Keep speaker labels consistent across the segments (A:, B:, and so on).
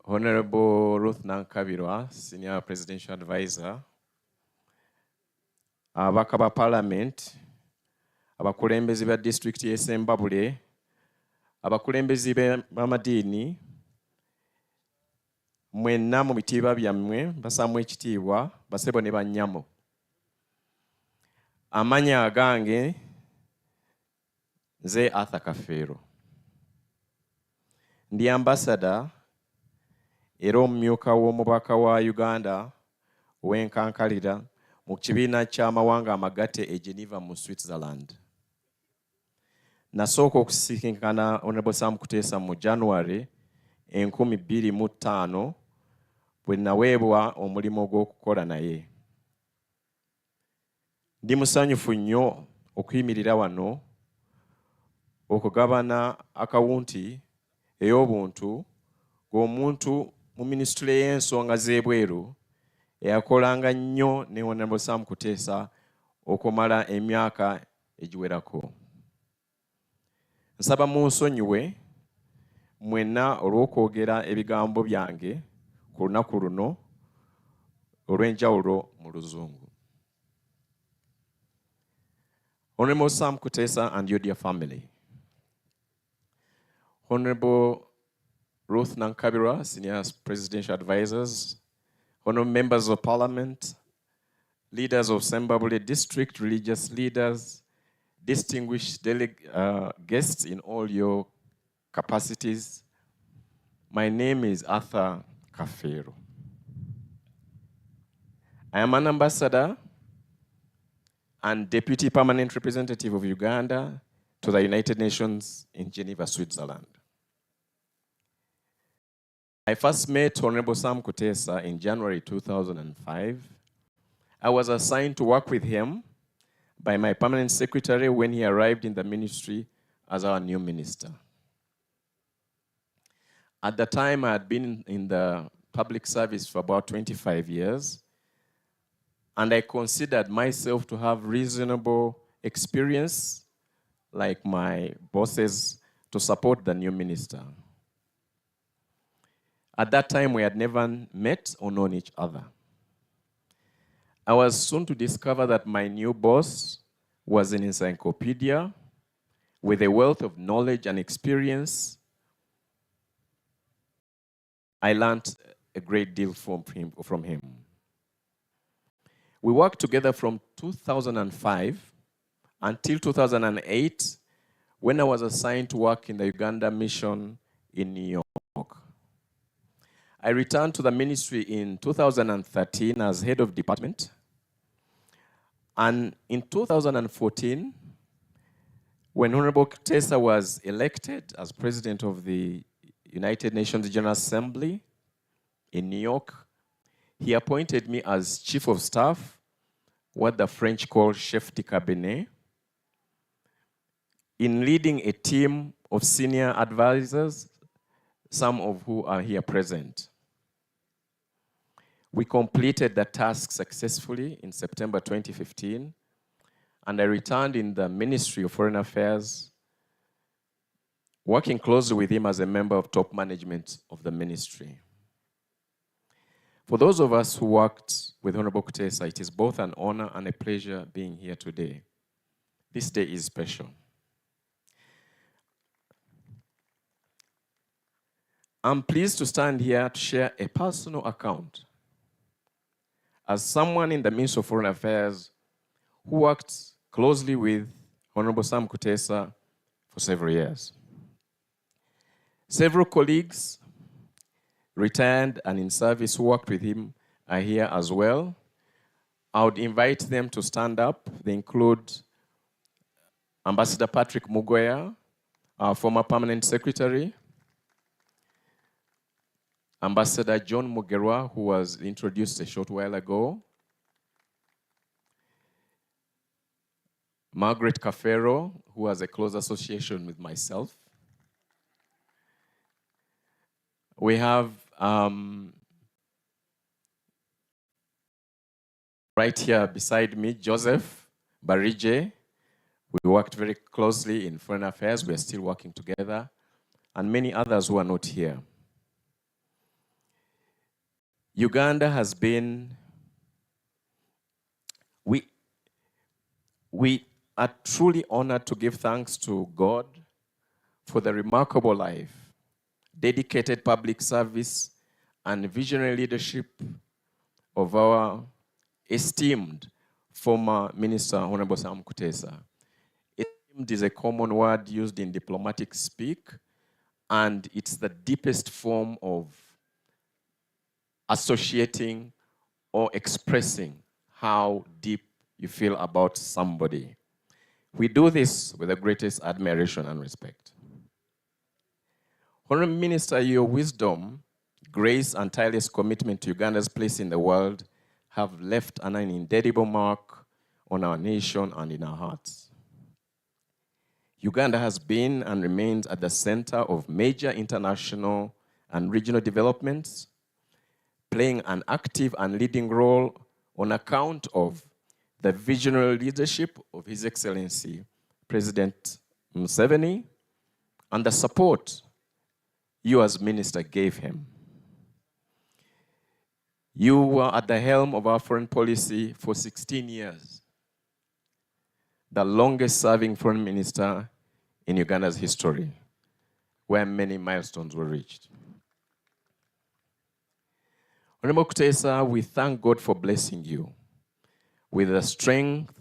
A: Honorable Ruth Nankabirwa, Senior Presidential Advisor, Abakaba Parliament, abakulembeze ba District y'Essembabule, abakulembeze b'amadiini, mwenna mu bitiibwa byammwe basaamu ekitiibwa basebo ne bannyamo. Amanya agange nze Arthur Kafeero. Ndi ambassador era omumyuka w'omubaka wa Uganda ow'enkankalira mu kibiina ky'amawanga amagatte e Geneva mu Switzerland. Nasooka okusisinkana Honorable Sam Kuteesa mu January 2005 bwe naweebwa omulimu gw'okukola naye. Ndi musanyufu nnyo okuyimirira wano okugabana akawunti ey'obuntu ng'omuntu mu minisitule y'ensonga z'ebweru eyakolanga nnyo ne Honorable Sam Kuteesa okumala emyaka egiwerako. Nsaba munsonyiwe mwenna olw'okwogera ebigambo byange ku lunaku luno olw'enjawulo mu Luzungu. Honorable Sam Kuteesa and your dear family. Honorable Ruth Nankabirwa, Senior Presidential Advisors, Honorable Members of Parliament, leaders of Sembabule District, religious leaders, distinguished guests in all your capacities. My name is Arthur Kafeero. I am an ambassador and Deputy Permanent Representative of Uganda to the United Nations in Geneva, Switzerland. I first met Honorable Sam Kuteesa in January 2005. I was assigned to work with him by my permanent secretary when he arrived in the ministry as our new minister. At the time, I had been in the public service for about 25 years, and I considered myself to have reasonable experience, like my bosses, to support the new minister. At that time, we had never met or known each other. I was soon to discover that my new boss was an encyclopedia with a wealth of knowledge and experience. I learned a great deal from him. We worked together from 2005 until 2008, when I was assigned to work in the Uganda mission in New York. I returned to the ministry in 2013 as head of department. And in 2014, when Honorable Kuteesa was elected as president of the United Nations General Assembly in New York, he appointed me as chief of staff, what the French call chef de cabinet, in leading a team of senior advisors, some of who are here present. We completed the task successfully in September 2015, and I returned in the Ministry of Foreign Affairs, working closely with him as a member of top management of the ministry. For those of us who worked with Honorable Kuteesa, it is both an honor and a pleasure being here today. This day is special. I'm pleased to stand here to share a personal account as someone in the Ministry of Foreign Affairs who worked closely with Honorable Sam Kuteesa for several years. Several colleagues, retired and in service, who worked with him are here as well. I would invite them to stand up. They include Ambassador Patrick Mugoya, our former permanent secretary, Ambassador John Mugerwa, who was introduced a short while ago, Margaret Kafeero, who has a close association with myself. We have right here beside me, Joseph Barije. We worked very closely in foreign affairs. We are still working together. And many others who are not here. Uganda has been, we are truly honored to give thanks to God for the remarkable life, dedicated public service, and visionary leadership of our esteemed former Minister, Honorable Sam Kuteesa. Esteemed is a common word used in diplomatic speak, and it's the deepest form of associating or expressing how deep you feel about somebody. We do this with the greatest admiration and respect. Honorable Minister, your wisdom, grace, and tireless commitment to Uganda's place in the world have left an indelible mark on our nation and in our hearts. Uganda has been and remains at the center of major international and regional developments, playing an active and leading role on account of the visionary leadership of His Excellency President Museveni and the support you as minister gave him. You were at the helm of our foreign policy for 16 years, the longest serving foreign minister in Uganda's history, where many milestones were reached. Honorable Kuteesa, we thank God for blessing you with the strength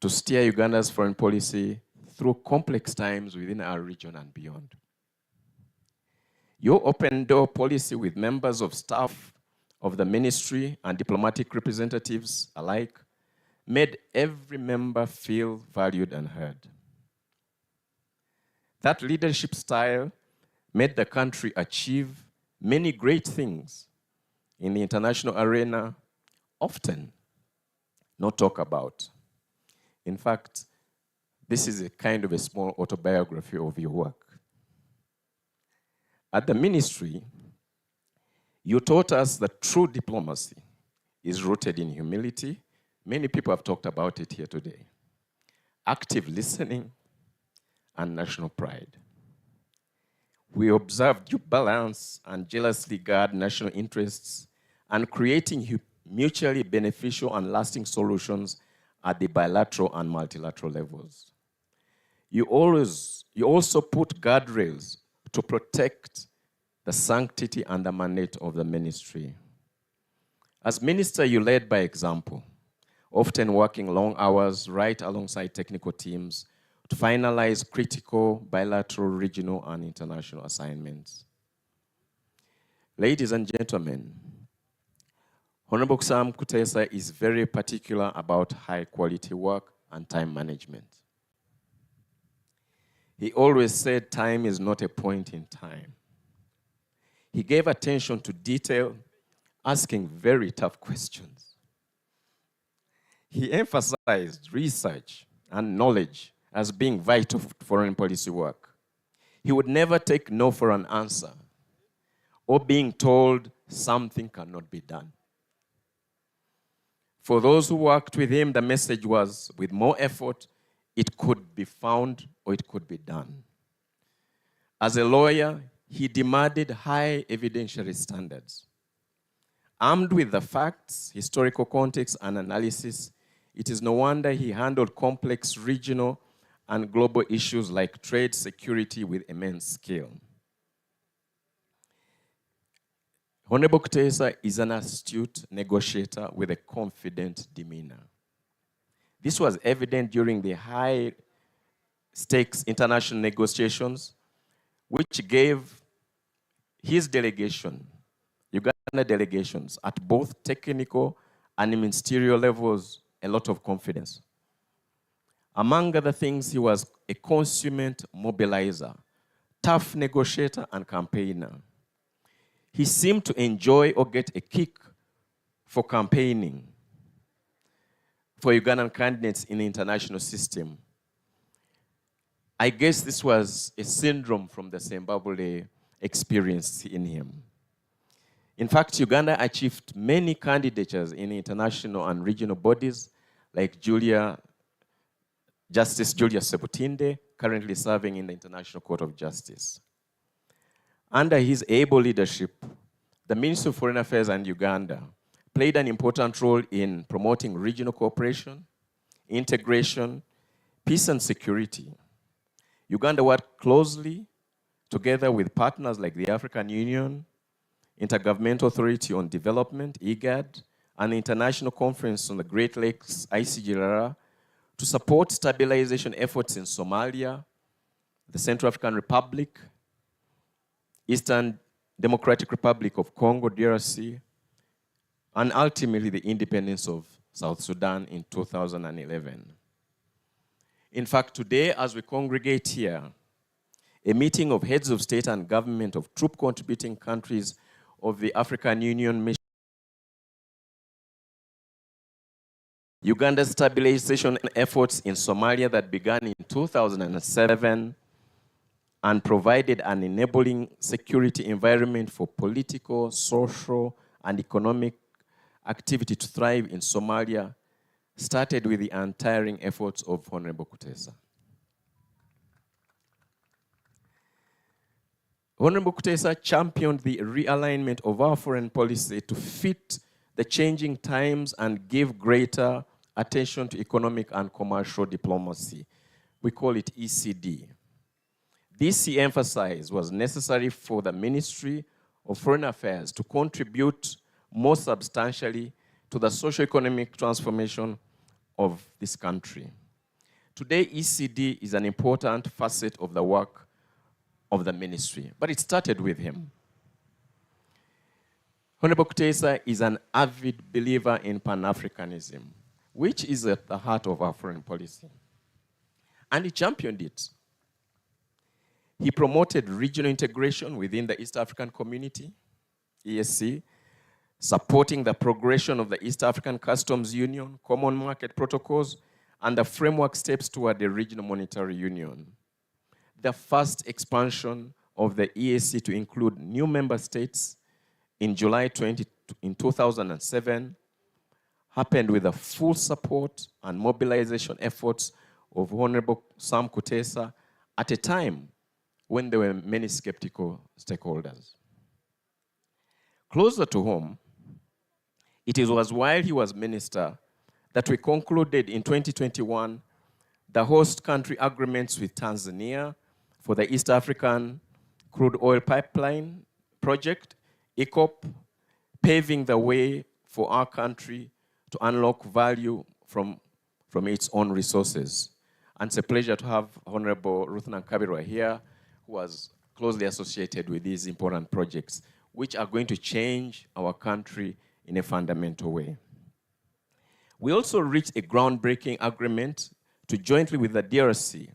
A: to steer Uganda's foreign policy through complex times within our region and beyond. Your open door policy with members of staff of the ministry and diplomatic representatives alike made every member feel valued and heard. That leadership style made the country achieve many great things in the international arena, often not talked about. In fact, this is a kind of a small autobiography of your work. At the ministry, you taught us that true diplomacy is rooted in humility. Many people have talked about it here today. Active listening and national pride. We observed you balance and jealously guard national interests and creating mutually beneficial and lasting solutions at the bilateral and multilateral levels. You also put guardrails to protect the sanctity and the mandate of the ministry. As minister, you led by example, often working long hours right alongside technical teams to finalize critical bilateral, regional, and international assignments. Ladies and gentlemen, Honorable Sam Kuteesa is very particular about high-quality work and time management. He always said time is not a point in time. He gave attention to detail, asking very tough questions. He emphasized research and knowledge as being vital for foreign policy work. He would never take no for an answer or being told something cannot be done. For those who worked with him, the message was, with more effort, it could be found or it could be done. As a lawyer, he demanded high evidentiary standards. Armed with the facts, historical context, and analysis, it is no wonder he handled complex regional and global issues like trade security with immense skill. Honorable Kuteesa is an astute negotiator with a confident demeanor. This was evident during the high-stakes international negotiations, which gave his delegation, Uganda delegations, at both technical and ministerial levels, a lot of confidence. Among other things, he was a consummate mobilizer, tough negotiator, and campaigner. He seemed to enjoy or get a kick for campaigning for Ugandan candidates in the international system. I guess this was a syndrome from the Zimbabwe experience in him. In fact, Uganda achieved many candidatures in international and regional bodies like Justice Julia Sebutinde, currently serving in the International Court of Justice. Under his able leadership, the Ministry of Foreign Affairs and Uganda played an important role in promoting regional cooperation, integration, peace and security. Uganda worked closely together with partners like the African Union, Intergovernmental Authority on Development, IGAD, and the International Conference on the Great Lakes, ICGLR, to support stabilization efforts in Somalia, the Central African Republic, Eastern Democratic Republic of Congo, DRC, and ultimately the independence of South Sudan in 2011. In fact, today, as we congregate here, a meeting of heads of state and government of troop-contributing countries of the African Union mission, Uganda's stabilization efforts in Somalia that began in 2007 and provided an enabling security environment for political, social, and economic activity to thrive in Somalia started with the untiring efforts of Honorable Kuteesa. Honorable Kuteesa championed the realignment of our foreign policy to fit the changing times and give greater attention to economic and commercial diplomacy. We call it ECD. This, he emphasized, was necessary for the Ministry of Foreign Affairs to contribute more substantially to the socio-economic transformation of this country. Today, ECD is an important facet of the work of the ministry, but it started with him. Honorable Kuteesa is an avid believer in Pan-Africanism, which is at the heart of our foreign policy. And he championed it. He promoted regional integration within the East African Community, ESC, supporting the progression of the East African Customs Union, Common Market Protocols, and the framework steps toward the Regional Monetary Union. The first expansion of the ESC to include new member states in July 2007 happened with the full support and mobilization efforts of Honorable Sam Kuteesa at a time when there were many skeptical stakeholders. Closer to home, it was while he was minister that we concluded in 2021 the host country agreements with Tanzania for the East African Crude Oil Pipeline Project, EACOP, paving the way for our country to unlock value from its own resources. And it's a pleasure to have Honorable Ruth Nankabirwa here, who was closely associated with these important projects, which are going to change our country in a fundamental way. We also reached a groundbreaking agreement to jointly with the DRC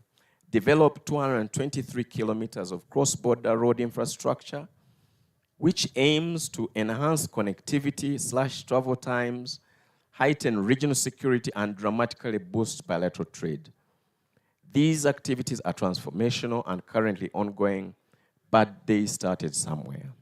A: develop 223 kilometers of cross-border road infrastructure, which aims to enhance connectivity, slash travel times, heighten regional security, and dramatically boost bilateral trade. These activities are transformational and currently ongoing, but they started somewhere.